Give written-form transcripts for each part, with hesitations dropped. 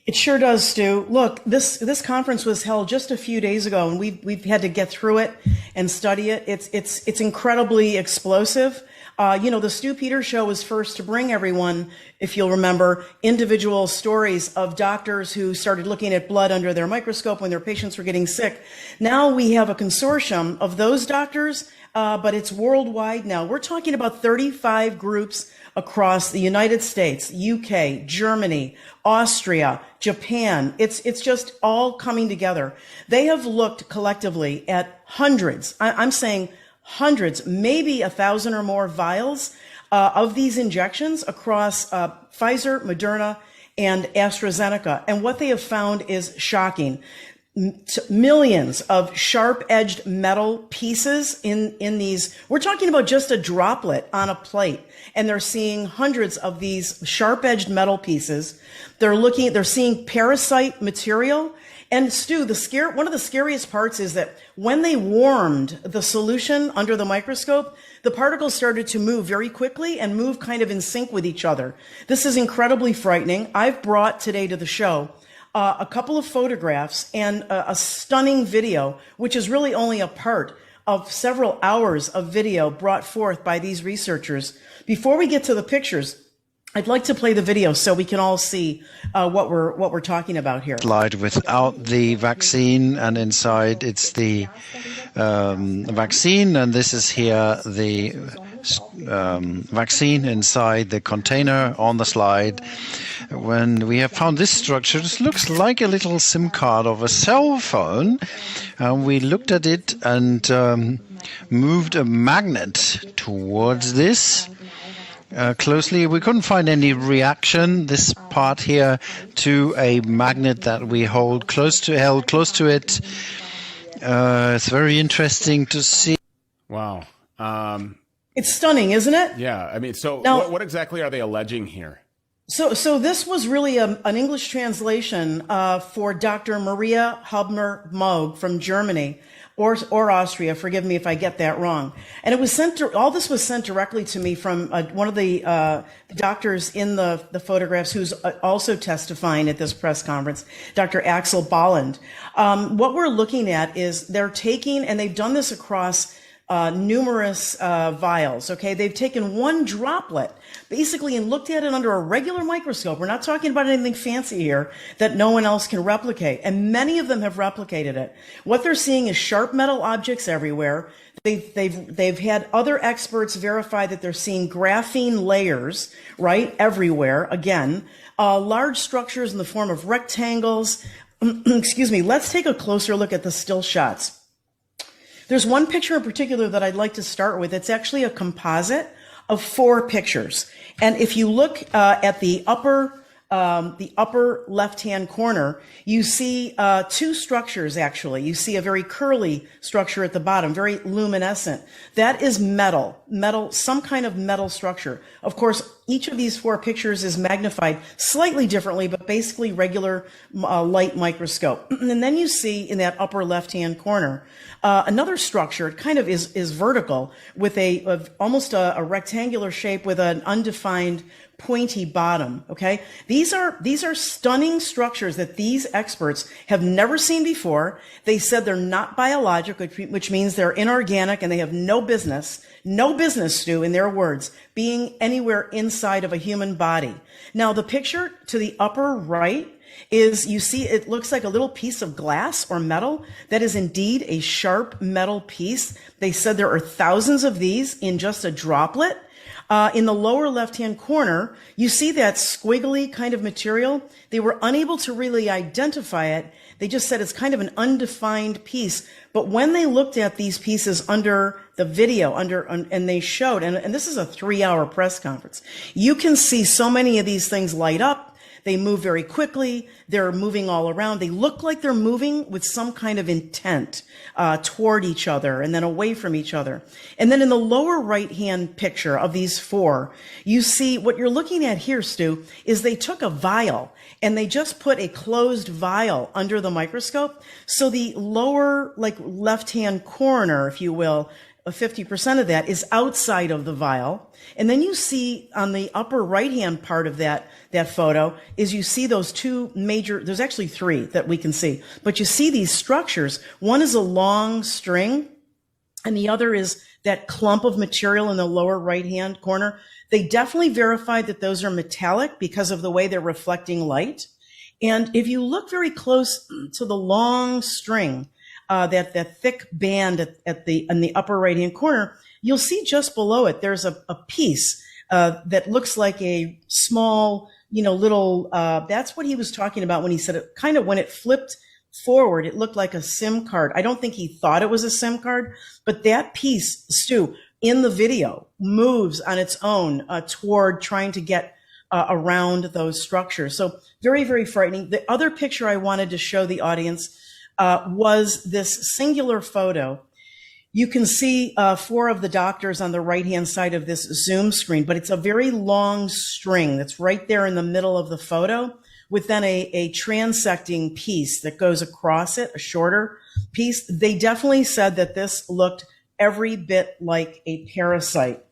It sure does, Stu. Look, this conference was held just a few days ago, and we've had to get through it and study it. It's incredibly explosive. The Stu Peters Show was first to bring everyone, if you'll remember, individual stories of doctors who started looking at blood under their microscope when their patients were getting sick. Now we have a consortium of those doctors, but it's worldwide now. We're talking about 35 groups across the United States, UK, Germany, Austria, Japan. It's just all coming together. They have looked collectively at hundreds, I'm saying hundreds, maybe 1,000 or more vials of these injections across Pfizer, Moderna, and AstraZeneca. And what they have found is shocking. Millions of sharp-edged metal pieces in these. We're talking about just a droplet on a plate, and they're seeing hundreds of these sharp-edged metal pieces. They're seeing parasite material. And Stu, one of the scariest parts is that when they warmed the solution under the microscope, the particles started to move very quickly and move kind of in sync with each other. This is incredibly frightening. I've brought today to the show a couple of photographs and a stunning video, which is really only a part of several hours of video brought forth by these researchers. Before we get to the pictures, I'd like to play the video so we can all see what we're talking about here. Slide without the vaccine, and inside it's the vaccine, and this is here the vaccine inside the container on the slide. When we have found this structure, this looks like a little SIM card of a cell phone. We looked at it and moved a magnet towards this. Closely, we couldn't find any reaction, this part here, to a magnet that we held close to it. It's very interesting to see. Wow. It's stunning, isn't it? Yeah. I mean, so now, what exactly are they alleging here? So this was really an English translation for Dr. Maria Hubner-Moog from Germany. Or Austria, forgive me if I get that wrong. And it was all this was sent directly to me from one of the doctors in the photographs who's also testifying at this press conference, Dr. Axel Bolland. What we're looking at is they're taking, and they've done this across numerous vials, okay? They've taken one droplet, basically, and looked at it under a regular microscope. We're not talking about anything fancy here that no one else can replicate, and many of them have replicated it. What they're seeing is sharp metal objects everywhere. They've had other experts verify that they're seeing graphene layers, right, everywhere, again. Large structures in the form of rectangles. Excuse me, let's take a closer look at the still shots. There's one picture in particular that I'd like to start with. It's actually a composite of 4 pictures. And if you look at the upper left-hand corner, you see 2 structures, actually. You see a very curly structure at the bottom, very luminescent. That is metal, some kind of metal structure. Of course, each of these 4 pictures is magnified slightly differently, but basically regular light microscope. And then you see in that upper left-hand corner another structure. It kind of is vertical with almost a rectangular shape with an undefined pointy bottom. Okay, these are stunning structures that these experts have never seen before. They said they're not biologic, which means they're inorganic, and they have no business, Stu, in their words, being anywhere inside of a human body. Now, the picture to the upper right is, you see, it looks like a little piece of glass or metal. That is indeed a sharp metal piece. They said there are thousands of these in just a droplet. In the lower left-hand corner, you see that squiggly kind of material. They were unable to really identify it. They just said it's kind of an undefined piece. But when they looked at these pieces under the video, and they showed, and this is a 3-hour press conference, you can see so many of these things light up. They move very quickly. They're moving all around. They look like they're moving with some kind of intent toward each other and then away from each other. And then in the lower right-hand picture of these 4, you see what you're looking at here, Stu, is they took a vial and they just put a closed vial under the microscope. So the lower, like, left-hand corner, if you will, 50% of that is outside of the vial. And then you see on the upper right-hand part of that photo is you see those two major, there's actually three that we can see, but you see these structures. One is a long string and the other is that clump of material in the lower right-hand corner. They definitely verified that those are metallic because of the way they're reflecting light. And if you look very close to the long string, that thick band in the upper right hand corner, you'll see just below it there's a piece that looks like a small, little. That's what he was talking about when he said it. Kind of when it flipped forward, it looked like a SIM card. I don't think he thought it was a SIM card, but that piece, Stu, in the video moves on its own toward trying to get around those structures. So very, very frightening. The other picture I wanted to show the audience was this singular photo. You can see four of the doctors on the right-hand side of this Zoom screen, but it's a very long string that's right there in the middle of the photo with then a transecting piece that goes across it, a shorter piece. They definitely said that this looked every bit like a parasite.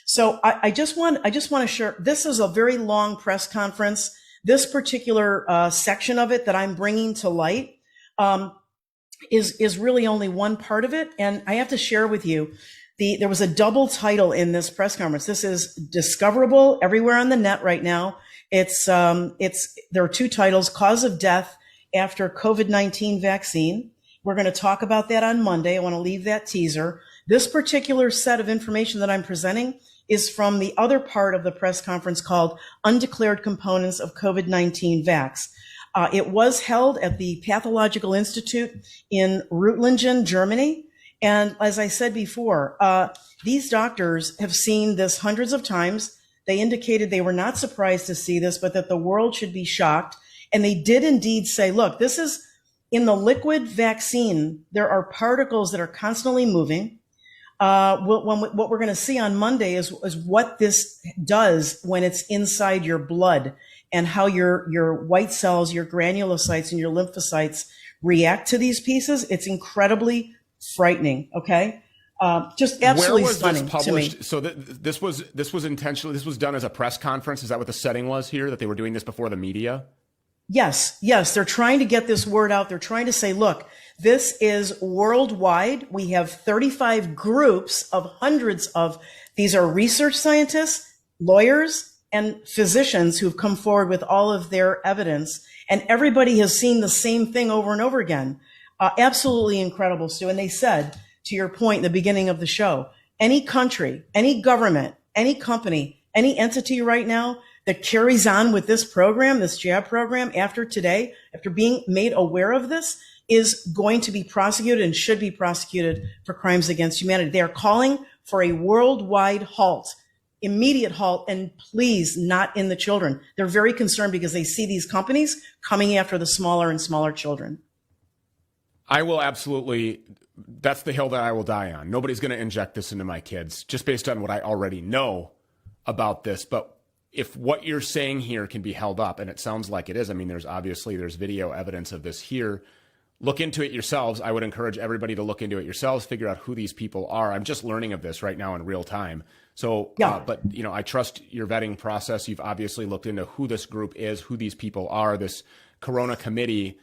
So I just want to share, this is a very long press conference. This particular section of it that I'm bringing to light is really only one part of it. And I have to share with you, there was a double title in this press conference. This is discoverable everywhere on the net right now. There are two titles: cause of death after COVID-19 vaccine. We're going to talk about that on Monday. I want to leave that teaser. This particular set of information that I'm presenting is from the other part of the press conference called Undeclared Components of COVID-19 Vax. It was held at the Pathological Institute in Reutlingen, Germany. And as I said before, these doctors have seen this hundreds of times. They indicated they were not surprised to see this, but that the world should be shocked. And they did indeed say, look, this is in the liquid vaccine. There are particles that are constantly moving. What we're going to see on Monday is what this does when it's inside your blood and how your white cells, your granulocytes, and your lymphocytes react to these pieces. It's incredibly frightening. Okay, just absolutely stunning to me. So this was intentional. This was done as a press conference. Is that what the setting was here? That they were doing this before the media? Yes. They're trying to get this word out. They're trying to say, look, this is worldwide. We have 35 groups of hundreds of, these are research scientists, lawyers, and physicians who've come forward with all of their evidence. And everybody has seen the same thing over and over again. Absolutely incredible, Stu. And they said, to your point in the beginning of the show, any country, any government, any company, any entity right now that carries on with this program, this jab program after today, after being made aware of this, is going to be prosecuted and should be prosecuted for crimes against humanity. They are calling for a worldwide halt, immediate halt, and please not in the children. They're very concerned because they see these companies coming after the smaller and smaller children. I will absolutely, that's the hill that I will die on. Nobody's going to inject this into my kids just based on what I already know about this. But if what you're saying here can be held up, and it sounds like it is, I mean, there's video evidence of this here. Look into it yourselves. I would encourage everybody to look into it yourselves, figure out who these people are. I'm just learning of this right now in real time. So, yeah. But I trust your vetting process. You've obviously looked into who this group is, who these people are, this Corona Committee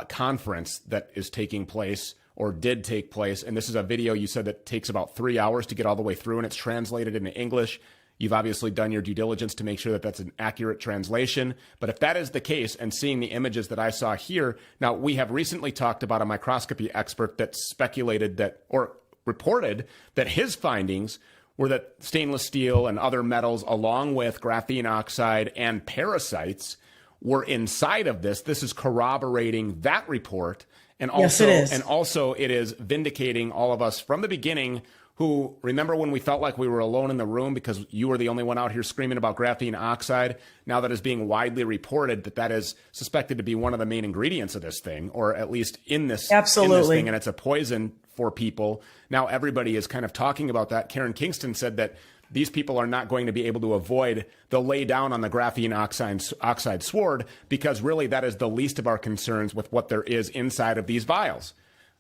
conference that is taking place or did take place. And this is a video you said that takes about 3 hours to get all the way through, and it's translated into English. You've obviously done your due diligence to make sure that that's an accurate translation. But if that is the case, and seeing the images that I saw here, now we have recently talked about a microscopy expert that speculated that, or reported that his findings were that stainless steel and other metals, along with graphene oxide and parasites, were inside of this. This is corroborating that report. And also, yes, it is. And also it is vindicating all of us from the beginning who, remember when we felt like we were alone in the room because you were the only one out here screaming about graphene oxide? Now that is being widely reported that is suspected to be one of the main ingredients of this thing, or at least in this, absolutely, in this thing, and it's a poison for people. Now everybody is kind of talking about that. Karen Kingston said that these people are not going to be able to avoid the lay down on the graphene oxide sword because really that is the least of our concerns with what there is inside of these vials.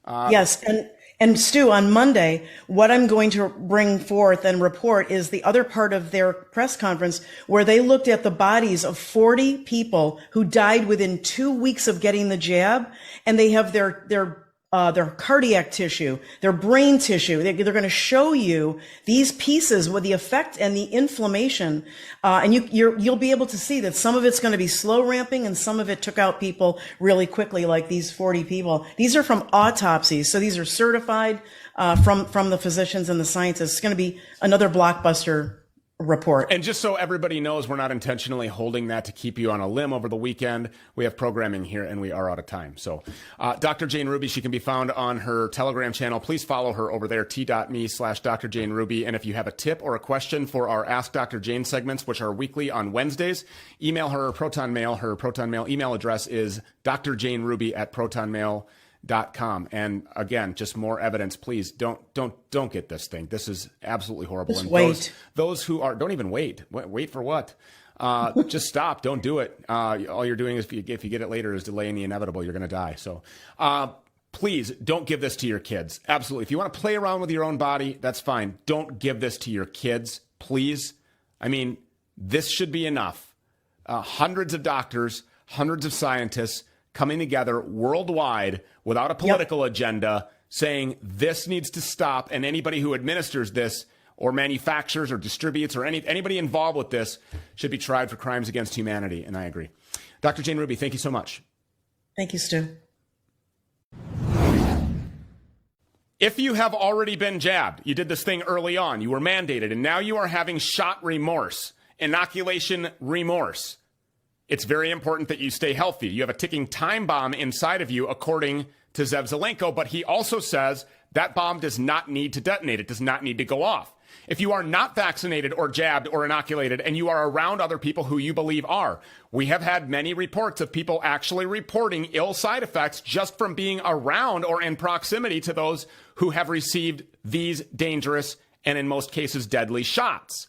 Yes, and Stu, on Monday, what I'm going to bring forth and report is the other part of their press conference where they looked at the bodies of 40 people who died within 2 weeks of getting the jab, and they have their cardiac tissue, their brain tissue. They're going to show you these pieces with the effect and the inflammation, and you'll be able to see that some of it's going to be slow ramping, and some of it took out people really quickly, like these 40 people. These are from autopsies, so these are certified from the physicians and the scientists. It's going to be another blockbuster report. And just so everybody knows, we're not intentionally holding that to keep you on a limb over the weekend. We have programming here and we are out of time. So Dr. Jane Ruby, she can be found on her Telegram channel. Please follow her over there, t.me/Dr. Jane Ruby. And if you have a tip or a question for our Ask Dr. Jane segments, which are weekly on Wednesdays, email her Proton Mail. Her Proton Mail email address is drjaneruby@protonmail.com. And again, just more evidence. Please don't get this thing. This is absolutely horrible. Just and wait. Those who are, don't even wait. Wait for what? Just stop. Don't do it. All you're doing is, if you get it later, is delaying the inevitable. You're going to die. So please don't give this to your kids. Absolutely. If you want to play around with your own body, that's fine. Don't give this to your kids, please. I mean, this should be enough. Hundreds of doctors, hundreds of scientists coming together worldwide without a political agenda, saying this needs to stop, and anybody who administers this or manufactures or distributes or anybody involved with this should be tried for crimes against humanity. And I agree. Dr. Jane Ruby, thank you so much. Thank you, Stu. If you have already been jabbed, you did this thing early on, you were mandated, and now you are having shot remorse, inoculation remorse, it's very important that you stay healthy. You have a ticking time bomb inside of you, according to Zev Zelenko, but he also says that bomb does not need to detonate. It does not need to go off. If you are not vaccinated or jabbed or inoculated and you are around other people who you believe are, we have had many reports of people actually reporting ill side effects just from being around or in proximity to those who have received these dangerous and in most cases deadly shots.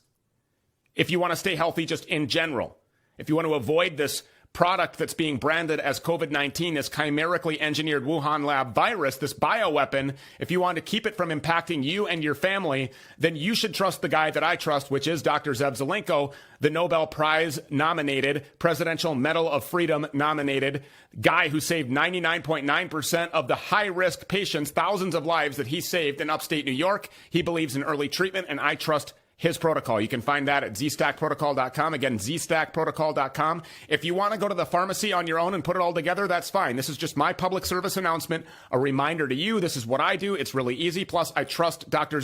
If you want to stay healthy just in general, if you want to avoid this product that's being branded as COVID-19, this chimerically engineered Wuhan lab virus, this bioweapon, if you want to keep it from impacting you and your family, then you should trust the guy that I trust, which is Dr. Zev Zelenko, the Nobel Prize nominated, Presidential Medal of Freedom nominated guy who saved 99.9% of the high-risk patients, thousands of lives that he saved in upstate New York. He believes in early treatment, and I trust his protocol. You can find that at zstackprotocol.com. Again, zstackprotocol.com. If you want to go to the pharmacy on your own and put it all together, that's fine. This is just my public service announcement, a reminder to you. This is what I do. It's really easy. Plus, I trust Dr.